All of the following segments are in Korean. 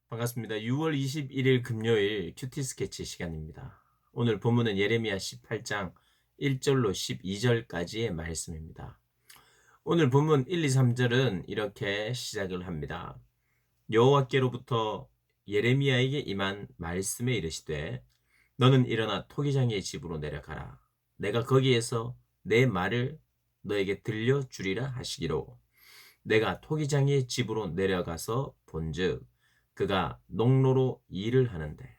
반갑습니다. 6월 21일 금요일 큐티 스케치 시간입니다. 오늘 본문은 예레미야 18장 1절로 12절까지의 말씀입니다. 오늘 본문 1, 2, 3절은 이렇게 시작을 합니다. 여호와께로부터 예레미야에게 임한 말씀에 이르시되 너는 일어나 토기장의 집으로 내려가라. 내가 거기에서 내 말을 너에게 들려주리라 하시기로 내가 토기장의 집으로 내려가서 본즉 그가 농로로 일을 하는데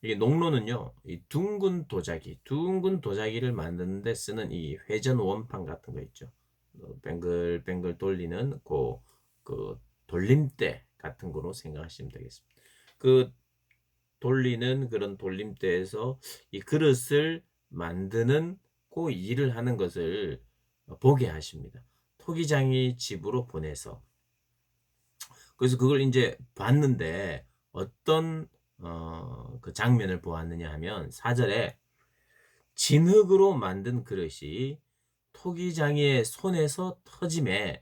이게 농로는요, 이 둥근 도자기를 만드는 데 쓰는 이 회전 원판 같은 거 있죠. 뱅글뱅글 돌리는 그 돌림대 같은 거로 생각하시면 되겠습니다. 그 돌리는 그런 돌림대에서 이 그릇을 만드는 그 일을 하는 것을 보게 하십니다. 토기장이 집으로 보내서 그래서 그걸 이제 봤는데 어떤 그 장면을 보았느냐 하면 4절에 진흙으로 만든 그릇이 토기장이의 손에서 터짐에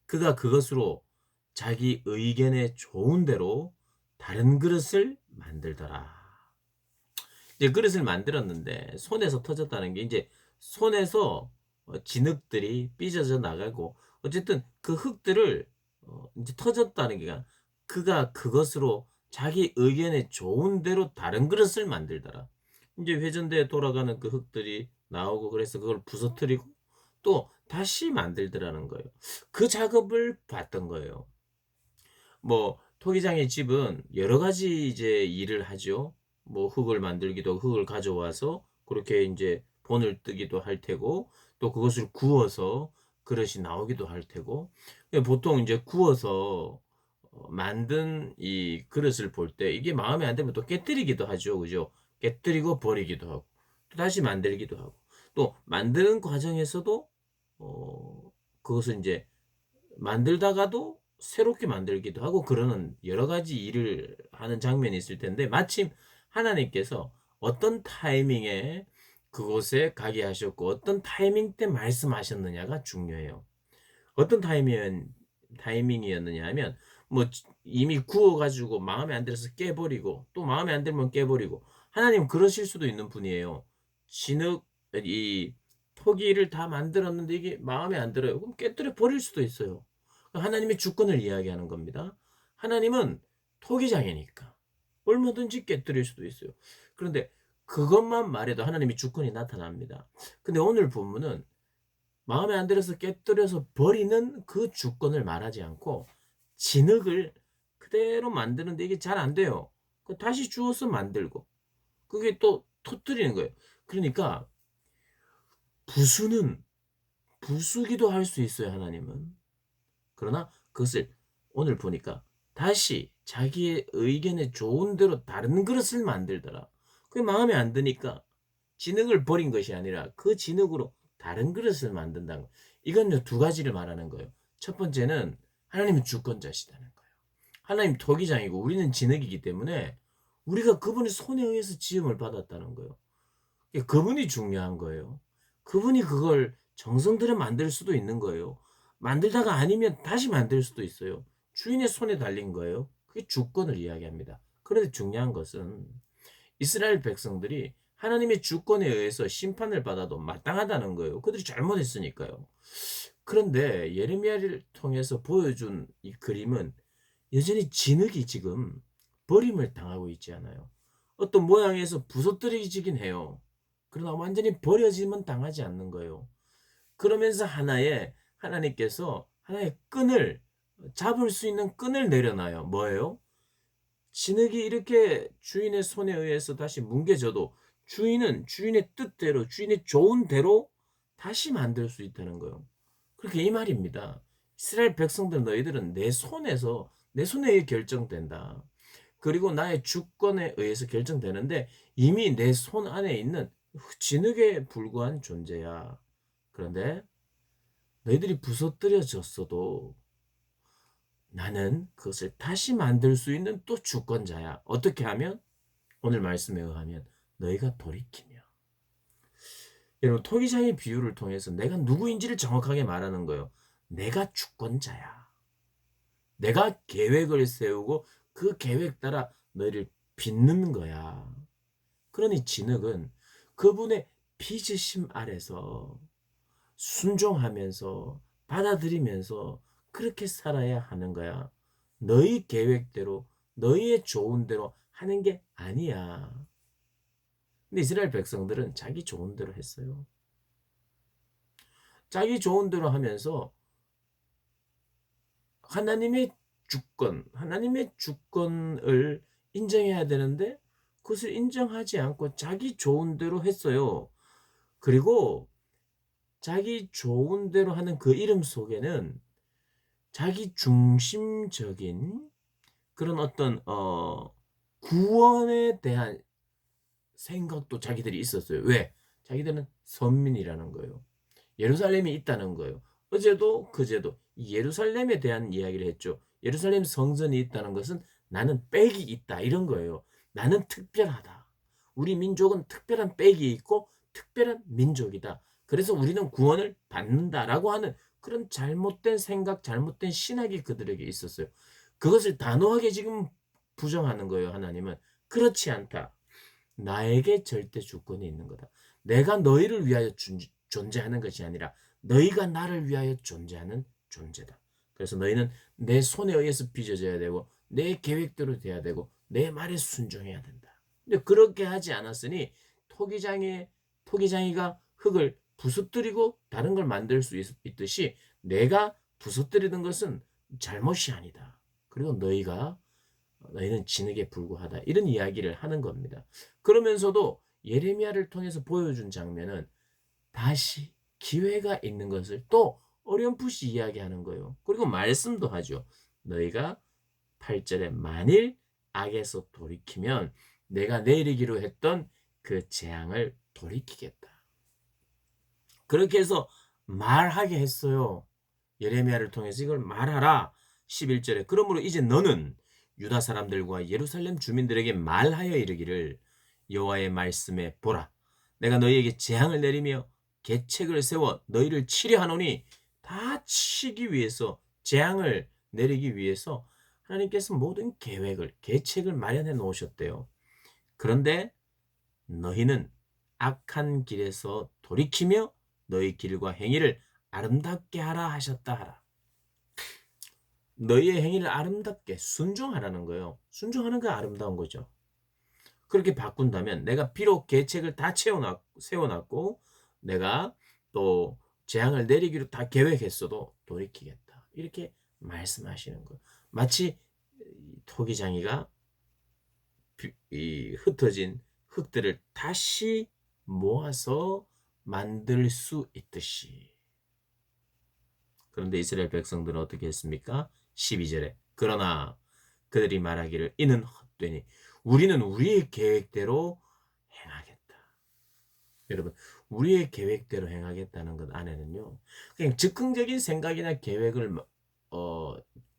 그가 그것으로 자기 의견에 좋은 대로 다른 그릇을 만들더라. 이제 그릇을 만들었는데 손에서 터졌다는 게 이제 손에서 진흙들이 삐져져 나가고 어쨌든 그 흙들을 이제 터졌다는 게 그가 그것으로 자기 의견에 좋은 대로 다른 그릇을 만들더라. 이제 회전대에 돌아가는 그 흙들이 나오고 그래서 그걸 부서뜨리고 또 다시 만들더라는 거예요. 그 작업을 봤던 거예요. 뭐 토기장의 집은 여러 가지 이제 일을 하죠. 뭐 흙을 만들기도 흙을 가져와서 그렇게 이제 본을 뜨기도 할 테고 또 그것을 구워서 그릇이 나오기도 할 테고 보통 이제 구워서 만든 이 그릇을 볼 때 이게 마음에 안 들면 또 깨뜨리기도 하죠. 그죠? 깨뜨리고 버리기도 하고 또 다시 만들기도 하고 또 만드는 과정에서도 그것을 이제 만들다가도 새롭게 만들기도 하고 그러는 여러 가지 일을 하는 장면이 있을 텐데 마침 하나님께서 어떤 타이밍에 그곳에 가게 하셨고 어떤 타이밍 때 말씀하셨느냐가 중요해요. 어떤 타이밍이었느냐 하면 뭐 이미 구워가지고 마음에 안 들어서 깨버리고 또 마음에 안 들면 깨버리고 하나님 그러실 수도 있는 분이에요. 진흙 이 토기를 다 만들었는데 이게 마음에 안 들어요. 그럼 깨뜨려 버릴 수도 있어요. 하나님의 주권을 이야기하는 겁니다. 하나님은 토기장이니까 얼마든지 깨뜨릴 수도 있어요. 그런데 그것만 말해도 하나님의 주권이 나타납니다. 근데 오늘 본문은 마음에 안 들어서 깨뜨려서 버리는 그 주권을 말하지 않고 진흙을 그대로 만드는데 이게 잘 안 돼요. 다시 주워서 만들고 그게 또 터뜨리는 거예요. 그러니까 부수는 부수기도 할 수 있어요, 하나님은. 그러나 그것을 오늘 보니까 다시 자기의 의견에 좋은 대로 다른 그릇을 만들더라. 그게 마음에 안 드니까 진흙을 버린 것이 아니라 그 진흙으로 다른 그릇을 만든다는 거예요. 이건요, 두 가지를 말하는 거예요. 첫 번째는 하나님은 주권자시다는 거예요. 하나님 토기장이고 우리는 진흙이기 때문에 우리가 그분의 손에 의해서 지음을 받았다는 거예요. 그분이 중요한 거예요. 그분이 그걸 정성 들여 만들 수도 있는 거예요. 만들다가 아니면 다시 만들 수도 있어요. 주인의 손에 달린 거예요. 그게 주권을 이야기합니다. 그런데 중요한 것은 이스라엘 백성들이 하나님의 주권에 의해서 심판을 받아도 마땅하다는 거예요. 그들이 잘못했으니까요. 그런데 예레미야를 통해서 보여준 이 그림은 여전히 진흙이 지금 버림을 당하고 있지 않아요. 어떤 모양에서 부서뜨려지긴 해요. 그러나 완전히 버려짐은 당하지 않는 거예요. 그러면서 하나님께서 하나의 끈을 잡을 수 있는 끈을 내려놔요. 뭐예요? 진흙이 이렇게 주인의 손에 의해서 다시 뭉개져도 주인은 주인의 뜻대로 주인의 좋은 대로 다시 만들 수 있다는 거예요. 그렇게 이 말입니다. 이스라엘 백성들 너희들은 내 손에 의해 결정된다. 그리고 나의 주권에 의해서 결정되는데 이미 내 손 안에 있는 진흙에 불과한 존재야. 그런데 너희들이 부서뜨려졌어도 나는 그것을 다시 만들 수 있는 또 주권자야. 어떻게 하면? 오늘 말씀에 의하면 너희가 돌이키며. 여러분 토기장의 비유를 통해서 내가 누구인지를 정확하게 말하는 거예요. 내가 주권자야. 내가 계획을 세우고 그 계획 따라 너희를 빚는 거야. 그러니 진흙은 그분의 빚으심 아래서 순종하면서 받아들이면서 그렇게 살아야 하는 거야. 너희 계획대로 너희의 좋은 대로 하는 게 아니야. 근데 이스라엘 백성들은 자기 좋은 대로 했어요. 자기 좋은 대로 하면서 하나님의 주권을 인정해야 되는데 그것을 인정하지 않고 자기 좋은 대로 했어요. 그리고 자기 좋은 대로 하는 그 이름 속에는 자기 중심적인 그런 어떤 구원에 대한 생각도 자기들이 있었어요. 왜? 자기들은 선민이라는 거예요. 예루살렘이 있다는 거예요. 어제도 그제도 예루살렘에 대한 이야기를 했죠. 예루살렘 성전이 있다는 것은 나는 빽이 있다 이런 거예요. 나는 특별하다. 우리 민족은 특별한 빽이 있고 특별한 민족이다. 그래서 우리는 구원을 받는다라고 하는 그런 잘못된 생각, 잘못된 신학이 그들에게 있었어요. 그것을 단호하게 지금 부정하는 거예요. 하나님은 그렇지 않다. 나에게 절대 주권이 있는 거다. 내가 너희를 위하여 존재하는 것이 아니라 너희가 나를 위하여 존재하는 존재다. 그래서 너희는 내 손에 의해서 빚어져야 되고 내 계획대로 돼야 되고 내 말에 순종해야 된다. 근데 그렇게 하지 않았으니 토기장이가 흙을 부서뜨리고 다른 걸 만들 수 있듯이 내가 부서뜨리는 것은 잘못이 아니다. 그리고 너희는 진흙에 불과하다. 이런 이야기를 하는 겁니다. 그러면서도 예레미야를 통해서 보여준 장면은 다시 기회가 있는 것을 또 어렴풋이 이야기하는 거예요. 그리고 말씀도 하죠. 너희가 8절에 만일 악에서 돌이키면 내가 내리기로 했던 그 재앙을 돌이키겠다. 그렇게 해서 말하게 했어요. 예레미야를 통해서 이걸 말하라. 11절에 그러므로 이제 너는 유다 사람들과 예루살렘 주민들에게 말하여 이르기를 여호와의 말씀에 보라. 내가 너희에게 재앙을 내리며 계책을 세워 너희를 치려 하노니 다 치기 위해서 재앙을 내리기 위해서 하나님께서 모든 계책을 마련해 놓으셨대요. 그런데 너희는 악한 길에서 돌이키며 너희 길과 행위를 아름답게 하라 하셨다 하라. 너희의 행위를 아름답게 순종하라는 거예요. 순종하는 게 아름다운 거죠. 그렇게 바꾼다면 내가 비록 계책을 다 세워놨고 내가 또 재앙을 내리기로 다 계획했어도 돌이키겠다. 이렇게 말씀하시는 거예요. 마치 토기장이가 이 흩어진 흙들을 다시 모아서 만들 수 있듯이. 그런데 이스라엘 백성들은 어떻게 했습니까? 12절에 그러나 그들이 말하기를 이는 헛되니 우리는 우리의 계획대로 행하겠다. 여러분, 우리의 계획대로 행하겠다는 것 안에는요, 그냥 즉흥적인 생각이나 계획을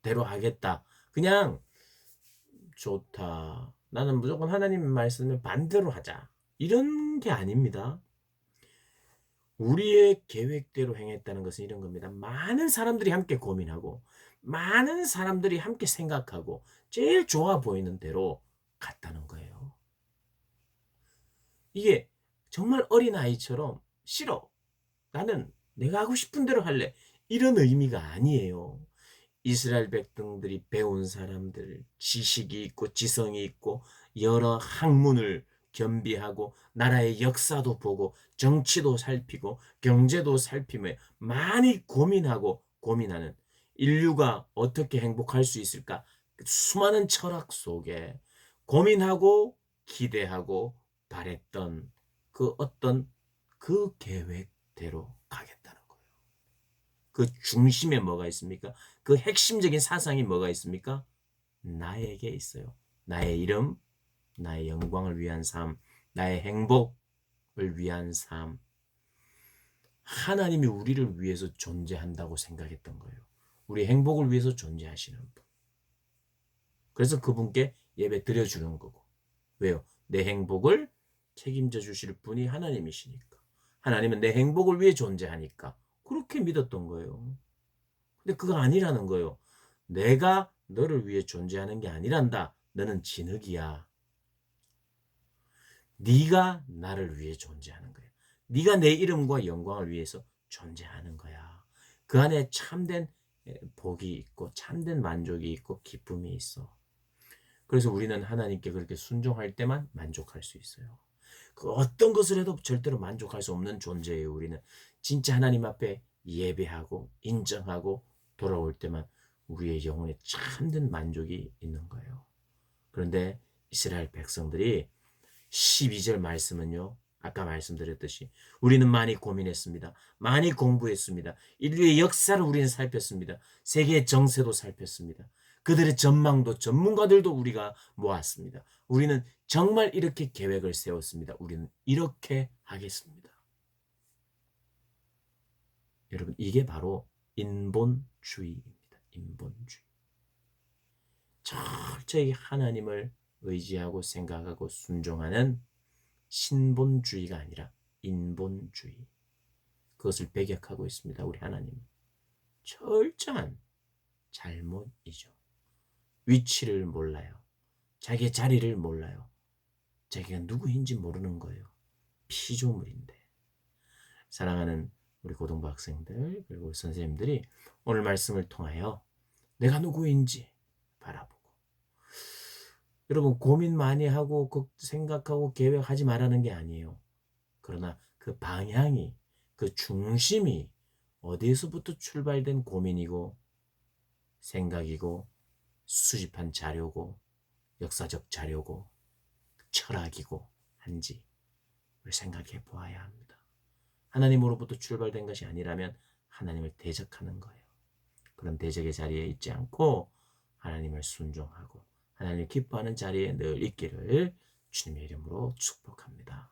대로 하겠다. 그냥 좋다. 나는 무조건 하나님의 말씀을 반대로 하자. 이런 게 아닙니다. 우리의 계획대로 행했다는 것은 이런 겁니다. 많은 사람들이 함께 고민하고 많은 사람들이 함께 생각하고 제일 좋아 보이는 대로 갔다는 거예요. 이게 정말 어린아이처럼 싫어. 나는 내가 하고 싶은 대로 할래. 이런 의미가 아니에요. 이스라엘 백성들이 배운 사람들, 지식이 있고 지성이 있고 여러 학문을 겸비하고 나라의 역사도 보고 정치도 살피고 경제도 살피며 많이 고민하고 고민하는 인류가 어떻게 행복할 수 있을까? 수많은 철학 속에 고민하고 기대하고 바랬던 그 어떤 그 계획대로 가겠다는 거예요. 그 중심에 뭐가 있습니까? 그 핵심적인 사상이 뭐가 있습니까? 나에게 있어요. 나의 이름, 나의 영광을 위한 삶, 나의 행복을 위한 삶. 하나님이 우리를 위해서 존재한다고 생각했던 거예요. 우리 행복을 위해서 존재하시는 분. 그래서 그분께 예배 드려주는 거고. 왜요? 내 행복을 책임져 주실 분이 하나님이시니까. 하나님은 내 행복을 위해 존재하니까. 그렇게 믿었던 거예요. 근데 그거 아니라는 거예요. 내가 너를 위해 존재하는 게 아니란다. 너는 진흙이야. 네가 나를 위해 존재하는 거야. 네가 내 이름과 영광을 위해서 존재하는 거야. 그 안에 참된 복이 있고 참된 만족이 있고 기쁨이 있어. 그래서 우리는 하나님께 그렇게 순종할 때만 만족할 수 있어요. 그 어떤 것을 해도 절대로 만족할 수 없는 존재예요. 우리는 진짜 하나님 앞에 예배하고 인정하고 돌아올 때만 우리의 영혼에 참된 만족이 있는 거예요. 그런데 이스라엘 백성들이 12절 말씀은요. 아까 말씀드렸듯이 우리는 많이 고민했습니다. 많이 공부했습니다. 인류의 역사를 우리는 살폈습니다. 세계의 정세도 살폈습니다. 그들의 전망도 전문가들도 우리가 모았습니다. 우리는 정말 이렇게 계획을 세웠습니다. 우리는 이렇게 하겠습니다. 여러분 이게 바로 인본주의입니다. 인본주의. 철저히 하나님을 의지하고 생각하고 순종하는 신본주의가 아니라 인본주의. 그것을 배격하고 있습니다. 우리 하나님. 철저한 잘못이죠. 위치를 몰라요. 자기의 자리를 몰라요. 자기가 누구인지 모르는 거예요. 피조물인데. 사랑하는 우리 고등부 학생들 그리고 선생님들이 오늘 말씀을 통하여 내가 누구인지 바라보고 여러분 고민 많이 하고 생각하고 계획하지 말라는 게 아니에요. 그러나 그 방향이 그 중심이 어디에서부터 출발된 고민이고 생각이고 수집한 자료고 역사적 자료고 철학이고 한지 생각해 보아야 합니다. 하나님으로부터 출발된 것이 아니라면 하나님을 대적하는 거예요. 그런 대적의 자리에 있지 않고 하나님을 순종하고 하나님을 기뻐하는 자리에 늘 있기를 주님의 이름으로 축복합니다.